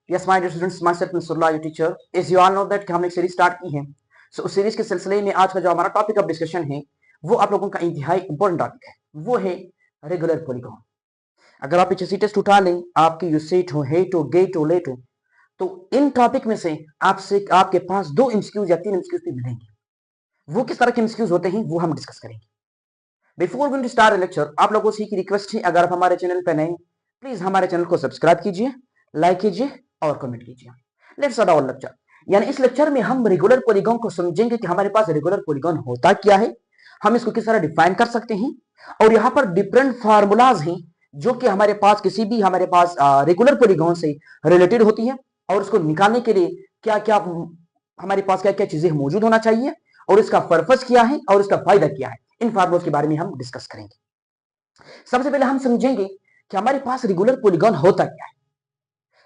Yes my dear students, my self Nasrullah your teacher. As you all know that कि हमने एक series start की है। सो उस सीरीज के सिलसिले में आज का जो हमारा टॉपिक ऑफ डिस्कशन है वो आप लोगों का इंतहाई इंपॉर्टेंट टॉपिक है, वो है रेगुलर पॉलीगॉन। अगर आप पीछे टेस्ट उठा लें, आपकी यूसेट हो, हेट हो, गेट हो, लेट हो, तो इन टॉपिक में से आपसे आपके पास 2 एमसीक्यूज या 3 एमसीक्यूज भी मिलेंगे। वो किस तरह के एमसीक्यूज होते हैं वो हम डिस्कस करेंगे। Before going to start lecture, आप लोगों से की रिक्वेस्ट है, अगर आप हमारे चैनल पर नए, प्लीज हमारे चैनल को सब्सक्राइब कीजिए, लाइक कीजिए और कमेंट कीजिए। Let's start our lecture. यानी इस लेक्चर में हम रेगुलर पॉलीगॉन को समझेंगे कि हमारे पास रेगुलर पॉलीगॉन होता क्या है, हम इसको किस तरह डिफाइन कर सकते हैं, और यहाँ पर डिफरेंट फार्मूलाज हैं जो कि हमारे पास किसी भी हमारे पास रेगुलर पॉलीगॉन से रिलेटेड होती है, और उसको निकालने के लिए क्या क्या हमारे पास क्या क्या चीजें मौजूद होना चाहिए, और इसका पर्पस क्या है और इसका फायदा क्या है, इन फार्मूलों के बारे में हम डिस्कस करेंगे। सबसे पहले हम समझेंगे कि हमारे पास रेगुलर पॉलीगॉन होता क्या है।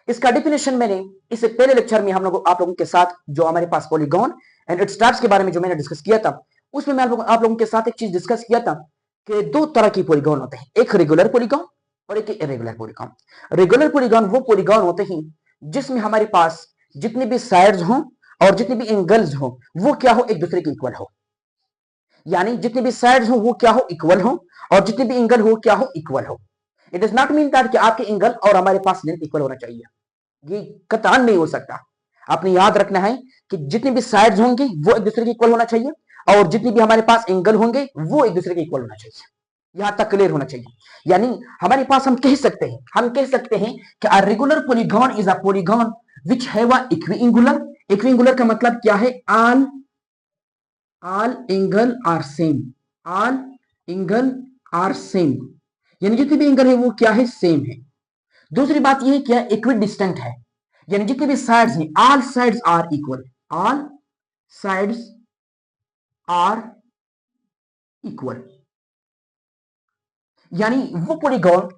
इसका डेफिनेशन मैंने इससे पहले लेक्चर में हम लोग आप लोगों के साथ जो हमारे पास पॉलीगॉन एंड इट्स टाइप्स के बारे में जो मैंने डिस्कस किया था, उसमें मैं आप लोगों के साथ एक चीज डिस्कस किया था कि 2 तरह की पॉलीगॉन होते हैं, एक रेगुलर पॉलीगॉन और एक इरेगुलर पॉलीगॉन। रेगुलर पॉलीगॉन वो पॉलीगॉन होते हैं जिसमें हमारे पास जितने भी साइड्स हों और जितने भी एंगल्स हो वो क्या हो, एक दूसरे के इक्वल हो। यानी जितने भी साइड्स हो वो क्या हो, इक्वल हो, और जितने भी एंगल हो क्या हो, इक्वल हो। It does not mean that कि आपके एंगल और हमारे पास लेंथ इक्वल होना चाहिए, ये कतई नहीं हो सकता। आपने याद रखना है कि जितनी भी साइड्स होंगे वो एक दूसरे के इक्वल होना चाहिए, और जितनी भी हमारे पास एंगल होंगे वो एक दूसरे के इक्वल होना चाहिए। यहां तक क्लियर होना चाहिए। यानी हमारे पास हम कह सकते हैं कि a regular polygon is a polygon which have a equiangular. Equiangular का मतलब क्या है, all angle are same, all angle are same, यानी जितने भी एंगल है वो क्या है, सेम है। दूसरी बात यह है क्या, इक्वी डिस्टेंट है, यानी जितने भी साइड्स हैं all sides are equal, all sides are equal. यानी वो पॉलीगॉन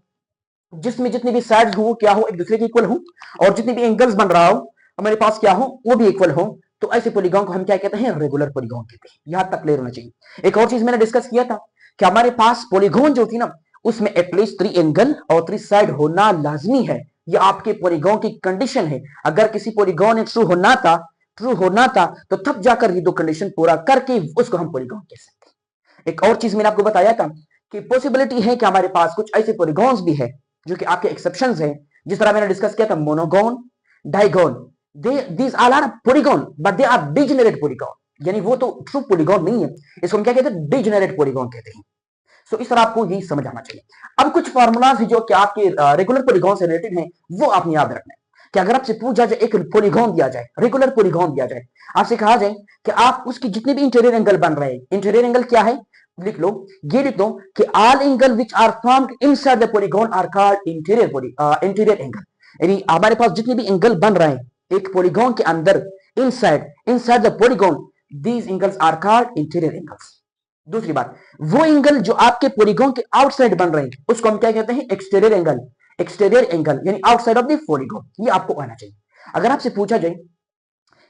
जिसमें जितने भी साइड्स हो क्या हो, एक दूसरे के इक्वल हो, और जितने भी एंगल्स बन रहा हो हमारे पास क्या हो, वो भी इक्वल हो। तो ऐसे पॉलीगॉन को हम क्या कहते हैं, रेगुलर पॉलीगॉन कहते हैं। यहां तक क्लियर होना चाहिए। एक और चीज मैंने डिस्कस किया था कि हमारे पास पॉलीगॉन जो थी ना, उसमें एटलीस्ट 3 एंगल और 3 साइड होना लाजमी है। ये आपके पॉलीगॉन की कंडीशन है। अगर किसी पॉलीगॉन में ट्रू होना था तो तब जाकर ये 2 कंडीशन पूरा करके उसको हम पॉलीगॉन कह सकते हैं। एक और चीज मैंने आपको बताया था कि पॉसिबिलिटी है कि हमारे पास कुछ ऐसे पॉलीगॉन्स भी है जो कि आपके एक्सेप्शंस हैं। जिस तरह मैंने डिस्कस किया था monogon, digon, these all are polygon but they are degenerate polygon, यानी वो तो ट्रू पॉलीगॉन नहीं है, इसको हम क्या कहते हैं, डिजेनरेट पॉलीगॉन कहते हैं। सो इस तरह आपको यही समझ आना चाहिए। अब कुछ फार्मूलाज है जो कि आपके रेगुलर पॉलीगॉन से रिलेटेड हैं, वो आपने याद रखना है कि अगर आपसे पूछा जाए, एक पॉलीगॉन दिया जाए, रेगुलर पॉलीगॉन दिया जाए, आपसे कहा जाए कि आप उसकी जितने भी इंटीरियर एंगल बन रहे हैं, इंटीरियर एंगल क्या है, लिख लो, ये लिख दो कि all angle which are formed inside the polygon are called interior angle. यानी हमारे पास जितने भी एंगल बन रहे हैं एक पॉलीगॉन के अंदर, inside the polygon, these angles are called interior angles. दूसरी बात, वो एंगल जो आपके पॉलीगॉन के आउटसाइड बन रहे हैं उसको हम क्या कहते हैं, एक्सटीरियर एंगल यानी आउटसाइड ऑफ द पॉलीगॉन। ये आपको आना चाहिए। अगर आपसे पूछा जाए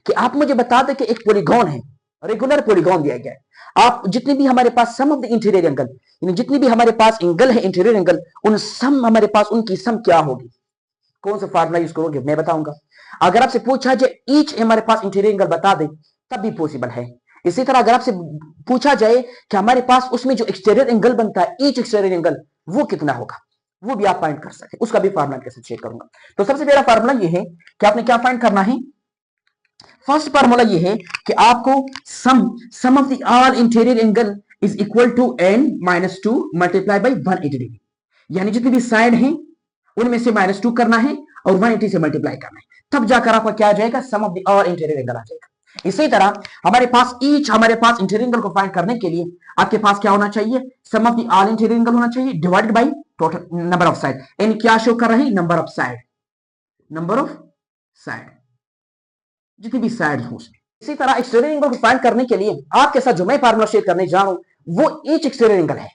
कि आप मुझे बता दें कि एक पॉलीगॉन है, रेगुलर पॉलीगॉन दिया गया है, आप जितने भी हमारे पास sum of the interior angle, यानी जितनी भी हमारे पास एंगल है इंटीरियर एंगल, उन सम हमारे पास उनकी सम क्या होगी, कौन सा फार्मूला यूज करोगे, मैं बताऊंगा। अगर आपसे पूछा जाए ईच हमारे पास इंटीरियर एंगल बता दे, तब भी पॉसिबल है। इसी तरह अगर आपसे पूछा जाए कि हमारे पास उसमें जो एक्सटीरियर एंगल बनता है, ईच एक्सटीरियर एंगल, वो कितना होगा, वो भी आप फाइंड कर सकते हैं। उसका भी फार्मूला कैसे चेक करूंगा। तो सबसे पहला फार्मूला ये है कि आपने क्या फाइंड करना है। फर्स्ट फार्मूला ये है कि आपको sum of the all interior angle is equal to n-2 multiply by 180 degree, यानी जितनी भी साइड है उनमें से -2 करना है और 180 से मल्टीप्लाई करना है, तब जाकर आपका क्या आ जाएगा, sum of the all interior angle आ जाएगा। इसी तरह हमारे पास इंटीरियर एंगल को फाइंड करने के लिए आपके पास क्या होना चाहिए, sum of the all interior angle होना चाहिए divided by total number of side. N क्या शो कर रहे हैं, नंबर ऑफ साइड, जितनी भी साइड हो। इसी तरह एक्सटीरियर एंगल को फाइंड करने के लिए आपके साथ जो मैं फार्मूला शेयर करने जा रहा हूं वो ईच एक्सटीरियर एंगल है।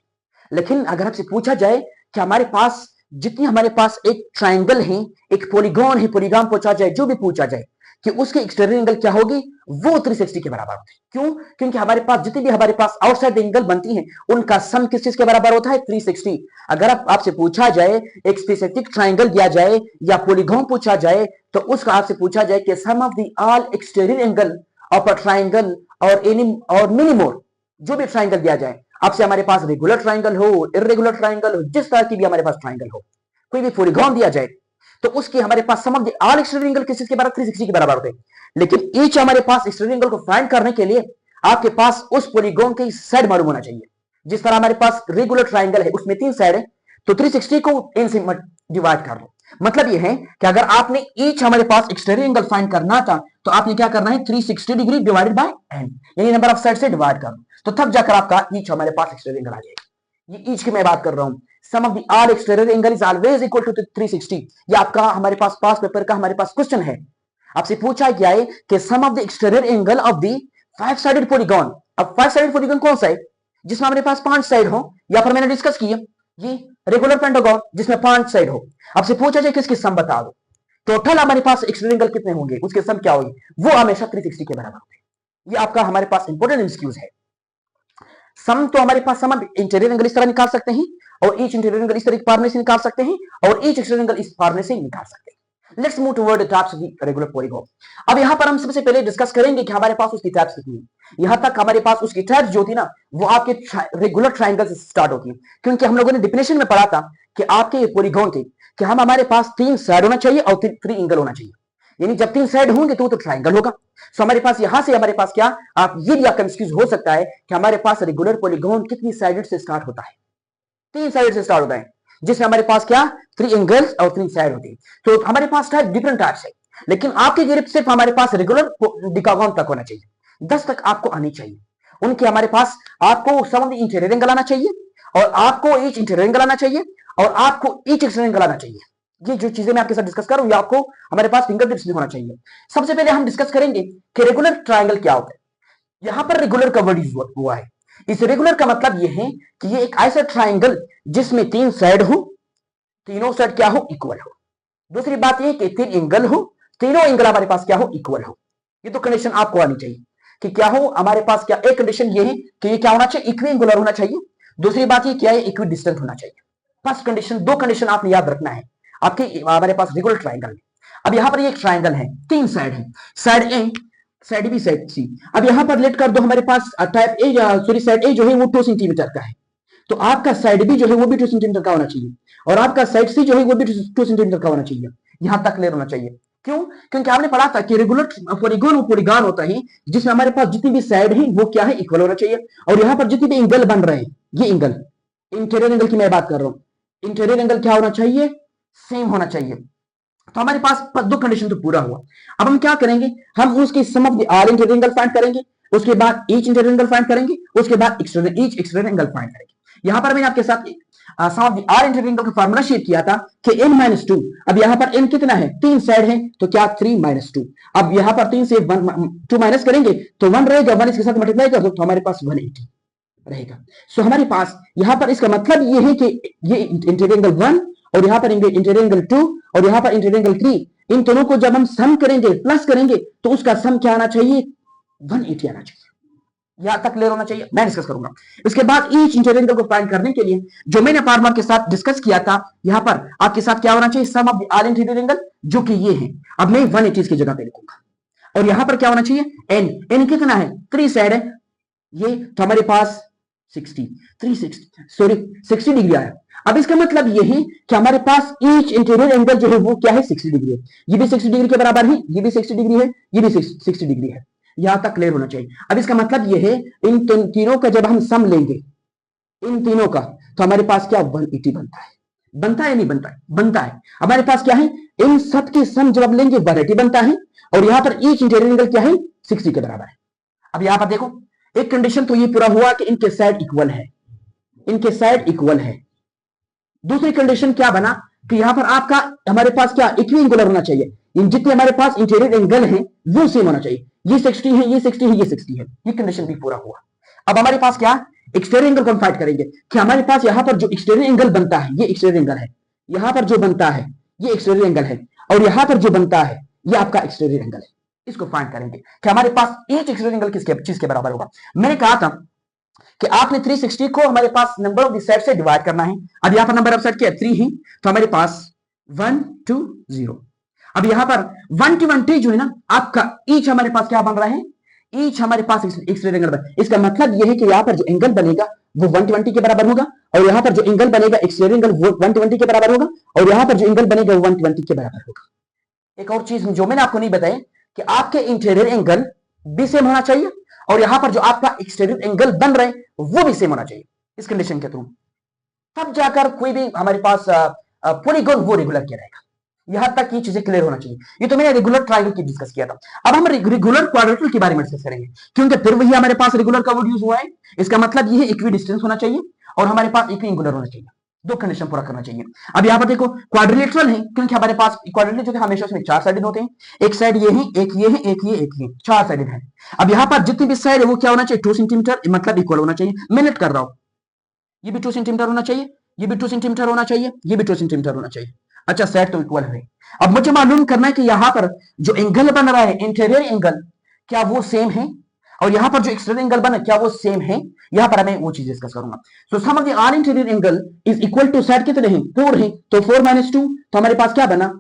लेकिन अगर आपसे पूछा जाए कि हमारे पास जितनी हमारे पास एक ट्राइंगल है, एक पॉलीगॉन है, पॉलीगॉन पूछा जाए, जो भी पूछा जाए, कि उसके एक्सटीरियर एंगल क्या होगी, वो 360 के बराबर होते हैं। क्यों? क्योंकि हमारे पास जितनी भी हमारे पास आउटसाइड एंगल बनती हैं उनका सम किस चीज के बराबर होता है, 360। अगर आपसे पूछा जाए, एक स्पेसिफिक ट्राइंगल दिया जाए या पॉलीगॉन पूछा जाए, तो उसका आपसे पूछा जाए कि sum of the all exterior angle of a triangle और एनी और मेनी मोर, जो भी ट्राइंगल दिया जाए आपसे, हमारे पास रेगुलर ट्राइंगल हो, इर्रेगुलर ट्राइंगल हो, जिस तरह की भी हमारे पास ट्राइंगल हो, कोई भी पॉलीगॉन दिया जाए, तो उसके हमारे पास sum of the all exterior angle किस चीज के बराबर, 360 के बराबर होते हैं। लेकिन ईच हमारे पास एक्सटीरियर एंगल को फाइंड करने के लिए आपके पास उस पॉलीगॉन की साइड मालूम होना चाहिए। जिस तरह हमारे पास रेगुलर ट्राइंगल है उसमें 3 साइड है, तो 360 को इन से डिवाइड कर दो। मतलब यह है कि अगर आपने ईच हमारे पास एक्सटीरियर एंगल फाइंड करना था तो आपने क्या करना है, 360 डिग्री डिवाइडेड बाय n, यानी नंबर ऑफ साइड से डिवाइड कर दो, तो तब जाकर आपका ईच हमारे पास एक्सटीरियर एंगल आ जाएगा। ये ईच की मैं बात कर रहा हूं। Sum of the all exterior angle is always equal to 360। ये आपका हमारे पास पास पेपर का हमारे पास क्वेश्चन है। आपसे पूछा गया है कि sum of the exterior angle of the 5 sided polygon. अब 5 साइडेड पॉलीगॉन कौन सा है, जिसमें हमारे पास 5 साइड हो, या फिर मैंने डिस्कस किया ये रेगुलर पेंटागन जिसमें 5 साइड हो। आपसे पूछा जाए किसकी सम बता दो, टोटल हमारे पास एक्सटीरियर एंगल कितने होंगे, उसके सम क्या होगी, वो हमेशा 360 के बराबर होते हैं। ये आपका हमारे पास इंपॉर्टेंट एक्सक्यूज है। सम तो हमारे पास सम इंटीरियर एंगल इस तरह निकाल सकते हैं, और ईच इंटीरियर एंगल इस तरह फॉर्मूले से निकाल सकते हैं, और ईच एक्सटीरियर एंगल इस फॉर्मूले से निकाल सकते हैं। Let's move toward the types of the regular polygon. अब यहां पर हम सबसे पहले डिस्कस करेंगे कि हमारे पास उसकी टाइप्स कितनी है। यहां तक हमारे पास उसकी टाइप्स जो थी ना, वो आपके रेगुलर ट्रायंगल से स्टार्ट होती है, क्योंकि हम लोगों ने डिफिनेशन में पढ़ा था कि आपके पॉलीगॉन के कि हम हमारे पास 3 साइड होना चाहिए और 3 एंगल होना चाहिए, यानी जब 3 साइड होंगे तो ट्रायंगल होगा। सो हमारे पास यहां से हमारे पास क्या, आप ये भी कंफ्यूज हो सकता है कि हमारे पास रेगुलर पॉलीगॉन कितनी साइडेड से स्टार्ट होता है, 3 साइड से स्टार्ट होता है, जिसमें हमारे पास क्या 3 एंगल्स और 3 साइड होती है। तो हमारे पास टाइप डिफरेंट टाइप्स है, लेकिन आपकी ग्रिप सिर्फ हमारे पास रेगुलर डिकागोन तक होना चाहिए, 10 तक आपको आनी चाहिए। उनके हमारे पास आपको sum of the interior angle आना चाहिए, और आपको ईच इंटीरियर एंगल आना चाहिए, और आपको ईच एक्सटीरियर एंगल आना चाहिए। ये जो चीजें मैं आपके साथ डिस्कस कर रहा हूं, ये आपको हमारे पास फिंगर टिप्स भी होना चाहिए। सबसे पहले हम डिस्कस करेंगे कि रेगुलर ट्रायंगल क्या होता है। यहां पर रेगुलर का वर्ड यूज हुआ है। इस रेगुलर का मतलब यह है कि ये एक ऐसा ट्रायंगल जिसमें 3 साइड हो, तीनों साइड क्या हो, इक्वल हो। दूसरी बात यह कि 3 एंगल हो, तीनों एंगल हमारे पास क्या हो, इक्वल हो। ये तो कंडीशन आपको आनी चाहिए कि क्या हो हमारे पास, क्या एक कंडीशन ये है कि ये क्या होना चाहिए, इक्वी एंगुलर होना चाहिए। दूसरी बात ये क्या है, इक्वी डिस्टेंट होना चाहिए। फर्स्ट कंडीशन, 2 कंडीशन आपने याद रखना है आपके हमारे पास रेगुलर ट्रायंगल में। अब यहां पर ये एक ट्रायंगल है, 3 साइड है, साइड ए, साइड बी, साइड सी। अब यहां पर लेट कर दो हमारे पास टाइप ए, सॉरी साइड ए जो है वो 2 सेंटीमीटर का है, तो आपका साइड बी जो है वो भी 2 सेंटीमीटर का होना चाहिए, और आपका साइड सी जो है वो भी 2 सेंटीमीटर का होना चाहिए। यहां तक क्लियर होना चाहिए। क्यों? क्योंकि आपने पढ़ा था कि रेगुलर पॉलीगॉन वो पॉलीगॉन होता है जिसमें हमारे पास जितनी भी साइड है वो क्या है, इक्वल होना चाहिए। और यहां पर जितने भी एंगल बन रहे हैं, ये एंगल इंटीरियर एंगल की मैं बात कर रहा हूं, इंटीरियर एंगल क्या होना चाहिए, सेम होना चाहिए। तो हमारे पास 2 कंडीशन तो पूरा हुआ। अब हम क्या करेंगे, हम उसके sum of the all interior angle find करेंगे, उसके बाद ईच इंटीरियर एंगल फाइंड करेंगे, उसके बाद ईच एक्सटीरियर एंगल फाइंड करेंगे। यहां पर मैंने आपके साथ sum of the all interior angle का फार्मूला शेयर किया था कि n-2। अब यहां पर n कितना है, 3 साइड है, तो क्या 3-2। अब यहां पर 3 से 2 माइनस करेंगे तो 1 रहेगा, 1 इसके साथ मल्टीप्लाई कर दो तो हमारे पास 180 रहेगा। सो हमारे पास यहां पर इसका मतलब ये है कि ये इंटीरियर एंगल 1 और यहां पर इंटीरियर एंगल 2 और यहां पर इंटीरियर एंगल 3, इन दोनों को जब हम सम करेंगे, प्लस करेंगे, तो उसका सम क्या आना चाहिए, 180 आना चाहिए। यहां तक क्लियर होना चाहिए, मैं डिस्कस करूंगा। इसके बाद ईच इंटीरियर एंगल को फाइंड करने के लिए जो मैंने फार्मूला के साथ डिस्कस किया था, यहां पर आपके साथ क्या होना चाहिए, sum of the all interior angle, जो कि ये है। अब मैं 180 इसकी जगह पे लिखूंगा, और यहां पर क्या होना चाहिए, n कितना है, 3 साइड है, ये तो हमारे पास 60 डिग्री आया। अब इसका मतलब ये है कि हमारे पास ईच इंटीरियर एंगल जो है वो क्या है, 60 डिग्री है। ये भी 60 डिग्री के बराबर है, ये भी 60 डिग्री है, ये भी 60 डिग्री है। यहां तक क्लियर होना चाहिए। अब इसका मतलब ये है, इन तीनों का जब हम सम लेंगे, इन तीनों का, तो हमारे पास क्या 180 बनता है। बनता है नहीं बनता है, बनता है। हमारे पास क्या है, इन सब के सम जब लेंगे 180 बनता है, और यहां पर ईच इंटीरियर एंगल क्या है, 60 के बराबर है। अब यहां पर देखो, एक कंडीशन तो ये पूरा हुआ कि इनके साइड इक्वल है, इनके साइड इक्वल है। दूसरी कंडीशन क्या बना कि यहां पर आपका हमारे पास क्या इक्वी एंगुलर होना चाहिए, इन जितने हमारे पास इंटीरियर एंगल हैं वो सेम होना चाहिए। ये 60 है, ये 60 है, ये 60 है, ये कंडीशन भी पूरा हुआ। अब हमारे पास क्या एक्सटीरियर एंगल को फाइंड करेंगे कि हमारे पास यहां पर जो एक्सटीरियर एंगल बनता है, ये एक्सटीरियर एंगल है, यहां पर जो बनता है ये एक्सटीरियर एंगल है, और यहां पर जो बनता है ये आपका एक्सटीरियर एंगल है। इसको फाइंड करेंगे कि हमारे पास ईच एक्सट्रीम एंगल किसके चीज के बराबर होगा। मैंने कहा था कि आपने 360 को हमारे पास नंबर ऑफ द साइड से डिवाइड करना है। अब यहां पर नंबर ऑफ साइड क्या है 3 है, तो हमारे पास 1 2 0। अब यहां पर 120 जो है ना आपका ईच हमारे पास क्या बन रहा है, ईच हमारे पास एक्सट्रीम एंगल बन। इसका मतलब यह है कि यहां पर जो एंगल बनेगा वो 120 के बराबर होगा और यहां पर जो एंगल बनेगा एक्सट्रीम एंगल वो 120 के बराबर होगा और यहां पर जो एंगल बनेगा वो 120 के बराबर होगा। एक और चीज जो मैंने आपको नहीं बताया कि आपके इंटीरियर एंगल भी सेम होना चाहिए और यहां पर जो आपका एक्सटीरियर एंगल बन रहा है वो भी सेम होना चाहिए। इस कंडीशन के थ्रू तब जाकर कोई भी हमारे पास पॉलीगॉन वो रेगुलर किया रहेगा। यहां तक ये चीजें क्लियर होना चाहिए। ये तो मैंने रेगुलर ट्रायंगल की डिस्कस किया था। अब हम रेगुलर क्वाड्रेटल के बारे में डिस्कस करेंगे क्योंकि फिर वही हमारे पास रेगुलर का वर्ड यूज हुआ है। इसका मतलब ये है इक्वी डिस्टेंस होना चाहिए और हमारे पास इक्वी एंगुलर होना चाहिए, दो कंडीशन पूरा करना चाहिए। अब यहां पर देखो क्वाड्रिलेटरल है क्योंकि हमारे पास क्वाड्रिलेटरल जो हमेशा उसमें चार साइडेड होते हैं, एक साइड ये है, एक ये है, एक ये, एक ये, चार साइडेड है। अब यहां पर जितनी भी साइड है वो क्या होना चाहिए 2 सेंटीमीटर, मतलब इक्वल होना चाहिए। मिनट कर रहा हूं, ये भी 2 सेंटीमीटर होना चाहिए, ये भी 2 सेंटीमीटर होना चाहिए, ये भी 2 सेंटीमीटर होना चाहिए। अच्छा साइड तो इक्वल है। अब मुझे मालूम करना है कि यहां पर जो एंगल बन रहा है इंटीरियर एंगल क्या वो सेम है और यहां पर जो एक्सटीरियर एंगल बना क्या वो सेम है। यहां पर मैं वो चीज डिस्कस करूंगा। So sum of the all interior angle is equal to side कितने हैं 4 हैं, तो 4 - 2 तो हमारे पास क्या बना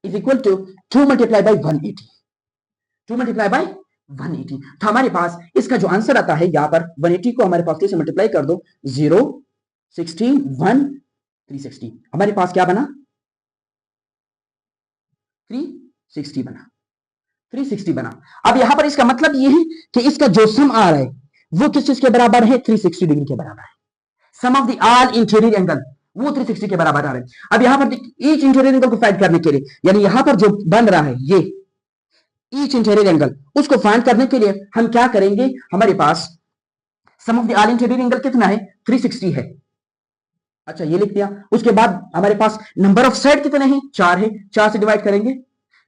is equal to 2 multiply by 180, 2 multiply by 180। तो हमारे पास इसका जो आंसर आता है यहां पर 180 को हमारे पास 3 से मल्टीप्लाई कर दो 0 16 1 360, हमारे पास क्या बना 360 बना, 360 बना। अब यहां पर इसका मतलब ये है कि इसका जो सम आ रहा है वो किस चीज के बराबर है 360 डिग्री के बराबर है। Sum of the all interior angle वो 360 के बराबर आ रहे हैं। अब यहां पर ईच इंटीरियर एंगल को फाइंड करने के लिए यानी यहां पर जो बन रहा है ये ईच इंटीरियर एंगल उसको फाइंड करने के लिए हम क्या करेंगे, हमारे पास sum of the all interior angle कितना है 360 है। अच्छा ये लिख दिया। उसके बाद हमारे पास नंबर ऑफ साइड कितने हैं 4 है, 4 से डिवाइड करेंगे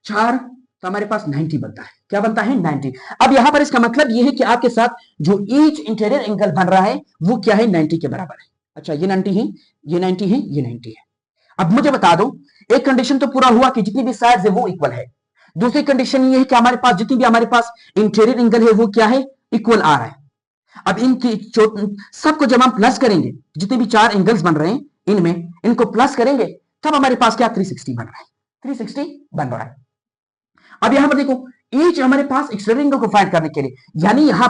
4 तो हमारे पास 90 बनता है। क्या बनता है 90। अब यहां पर इसका मतलब यह है कि आपके साथ जो ईच इंटीरियर एंगल बन रहा है वो क्या है 90 के बराबर है। अच्छा ये 90 है, ये 90 है, ये 90 है। अब मुझे बता दो एक कंडीशन तो पूरा हुआ कि जितनी भी साइड्स है वो इक्वल है। दूसरी कंडीशन ये है कि हमारे पास जितनी भी हमारे पास इंटीरियर एंगल है वो क्या है इक्वल आ रहा है। अब इनकी सबको जब हम प्लस करेंगे जितने भी चार एंगल्स बन रहे हैं इनमें इनको प्लस करेंगे तब हमारे पास क्या 360 बन रहा है, 360 बन रहा है। अब यहां पर देखो ईच हमारे पास एक्सटीरियर एंगल को फाइंड करने के लिए यानी यहां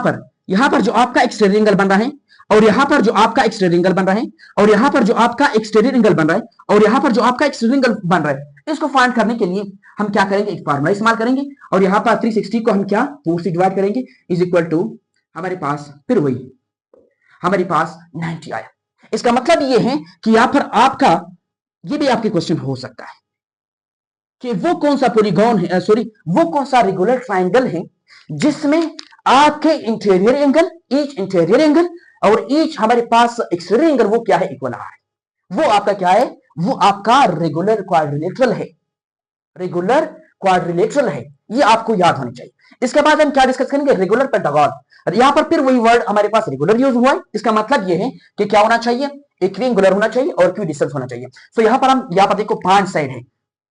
पर जो आपका एक्सटीरियर एंगल बन रहा है और यहां पर जो आपका एक्सटीरियर एंगल बन रहा है और यहां पर जो आपका एक्सटीरियर एंगल बन रहा है और यहां पर जो आपका एक्सटीरियर एंगल बन रहा है इसको फाइंड करने के लिए हम क्या करेंगे एक फार्मूला इस्तेमाल करेंगे और यहां पर 360 को हम क्या 4 से डिवाइड करेंगे इज इक्वल टू हमारे पास फिर वही हमारे पास 90 आया। इसका मतलब ये है कि यहां पर आपका ये भी आपके क्वेश्चन हो सकता है कि वो कौन सा पॉलीगॉन है वो कौन सा रेगुलर ट्रायंगल है जिसमें आपके interior angle each interior angle और ईच हमारे पास एक्सटीरियर एंगल वो क्या है इक्वल आ रहा है। वो आपका क्या है वो आपका रेगुलर क्वाड्रिलेटरल है, रेगुलर क्वाड्रिलेटरल है। ये आपको याद होनी चाहिए। इसके बाद हम क्या डिस्कस करेंगे रेगुलर पेंटागन। यहां पर फिर वही वर्ड हमारे पास रेगुलर यूज हुआ है। इसका मतलब ये है कि क्या होना चाहिए इक्विएंगुलर होना चाहिए और इक्वी डिस्टेंस होना चाहिए। तो यहां पर देखो 5 साइड है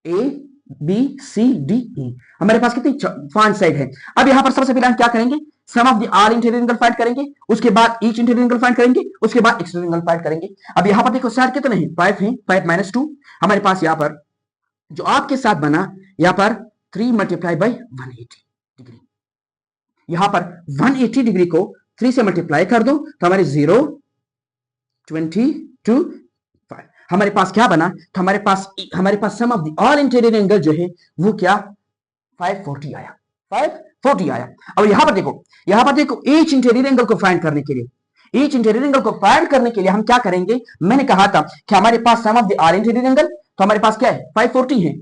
A B C D E, हमारे पास कितनी 5 साइड है। अब यहां पर सबसे पहले हम क्या करेंगे sum of the all interior angle find करेंगे, उसके बाद ईच इंटीरियर एंगल फाइंड करेंगे, उसके बाद एक्सटीरियर एंगल फाइंड करेंगे। अब यहां पर देखो साइड कितने हैं 5 हैं, 5 - 2 हमारे पास यहां पर जो आपके साथ बना यहां पर 3 मल्टीप्लाई बाय 180 डिग्री। यहां पर 180 डिग्री को 3 से मल्टीप्लाई कर दो तो हमारे 0 22 5 हमारे पास क्या बना तो हमारे पास sum of the all interior angle जो है वो क्या 540 आया, 540 आया। और यहां पर देखो ईच इंटीरियर एंगल को फाइंड करने के लिए ईच इंटीरियर एंगल को फाइंड करने के लिए हम क्या करेंगे मैंने कहा था कि हमारे पास sum of the all interior angle तो हमारे पास क्या है 540 है,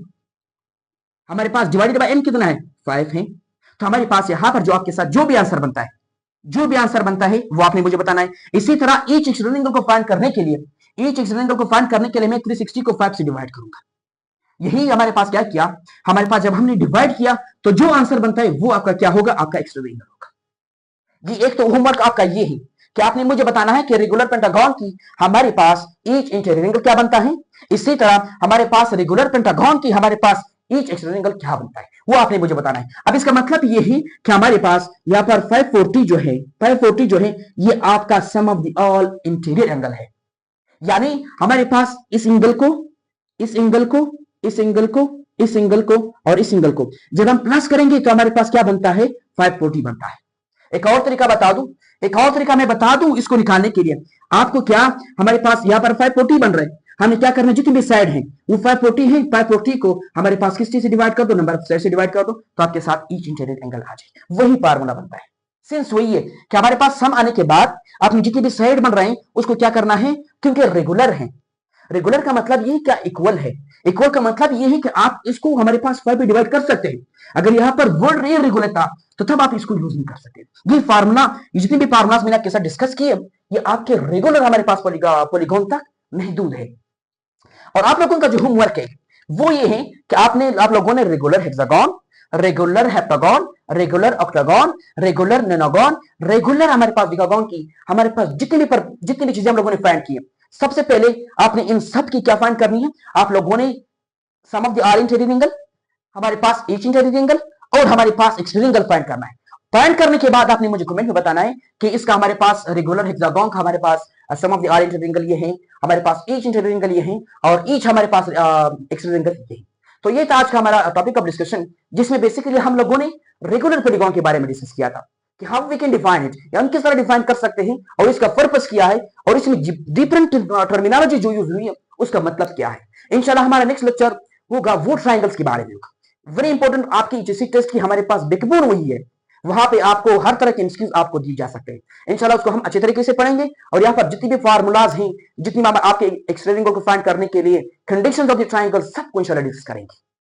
हमारे पास डिवाइडेड बाय n कितना है 5 है। तो हमारे पास यहां पर जो आपके साथ जो भी आंसर बनता है वो आपने मुझे बताना है। इसी तरह ईच एक्सटीरियर एंगल को फाइंड करने के लिए मैं 360 को 5 से डिवाइड करूंगा। यही हमारे पास क्या किया हमारे पास जब हमने डिवाइड किया तो जो आंसर बनता है वो आपका क्या होगा आपका एक्सटीरियर एंगल होगा। ये एक तो होमवर्क आपका ये है कि आपने मुझे बताना है कि रेगुलर पेंटागन की हमारे पास ईच इंटीरियर एंगल क्या बनता है। इसी तरह हमारे पास रेगुलर पेंटागन की हमारे पास ईच एक्सट्रीम एंगल क्या बनता है वो आपने मुझे बताना है। अब इसका मतलब ये है कि हमारे पास यहाँ पर 540 जो है 540 जो है ये आपका sum of the all interior angle है। यानी हमारे पास इस एंगल को इस एंगल को इस एंगल को इस एंगल को और इस एंगल को जब हम प्लस करेंगे तो हमारे पास क्या बनता है 540 बनता है। एक और तरीका बता दूं, एक और तरीका मैं बता दूं इसको निकालने के लिए आपको, क्या हमारे पास यहाँ पर 540 बन रहे हैं, हमें क्या करना है जितनी भी साइड है वो 540 है, 540 को हमारे पास किस चीज से डिवाइड कर दो, नंबर ऑफ साइड से डिवाइड कर दो, तो आपके साथ ईच इंटीरियर एंगल आ जाए। वही फार्मूला बनता है। सेंस वही है कि हमारे पास सम आने के बाद अपनी जितनी भी साइड बन रहे हैं उसको क्या करना है, क्योंकि रेगुलर है, रेगुलर का मतलब ये क्या इक्वल है, इक्वल का मतलब ये है कि आप इसको हमारे पास 5 पे डिवाइड कर सकते हैं। अगर यहाँ पर वर्ड इरेगुलर था तो तब आप इसको यूज नहीं कर सकते। ये फार्मूला, जितने भी फार्मूलाज मैंने आपके साथ डिस्कस किए ये आपके रेगुलर हमारे पास पॉलीगॉन तक महदूद है। और आप लोगों का जो होमवर्क है वो ये है कि आप लोगों ने regular hexagon, regular heptagon, regular octagon, regular नोनागन, regular हमारे पास डिकागन की हमारे पास जितनी भी चीजें हम लोगों ने फाइंड की है, सबसे पहले आपने इन सब की क्या फाइंड करनी है, आप लोगों ने sum of the all interior angle, हमारे पास ईच इंटीरियर एंगल और हमारे पास एक्सटीरियर एंगल फाइंड करना है। फाइंड करने के बाद आपने मुझे कमेंट में बताना है कि इसका हमारे पास रेगुलर हेक्सागन का हमारे पास sum of the all interior angle ये है, हमारे पास ईच इंटीरियर एंगल ये है और ईच हमारे पास एक्सटीरियर एंगल ये है। तो ये था आज का हमारा टॉपिक ऑफ डिस्कशन, जिसमें बेसिकली हम लोगों ने रेगुलर पॉलीगॉन के बारे में डिस्कस किया था कि how we can define it, या हम किस तरह डिफाइन कर सकते हैं और इसका पर्पस क्या है और इसमें डिफरेंट टर्मिनोलॉजी जो यूज हुई है उसका मतलब क्या है। इंशाल्लाह हमारा नेक्स्ट लेक्चर होगा वो ट्रायंगल्स के बारे में होगा। वेरी इंपॉर्टेंट, आपकी जीसी टेस्ट की हमारे पास बैकबोन वही है, वहां पे आपको हर तरह के इंस्टीट्यूट आपको दी जा सकते हैं। इंशाल्लाह उसको हम अच्छे तरीके से पढ़ेंगे और यहाँ पर जितनी भी फार्मूलाज हैं, जितनी आपके एक्सटीरियर एंगल को फाइंड करने के लिए कंडीशंस ऑफ द ट्रायंगल, सबको इंशाल्लाह डिस्कस करेंगे।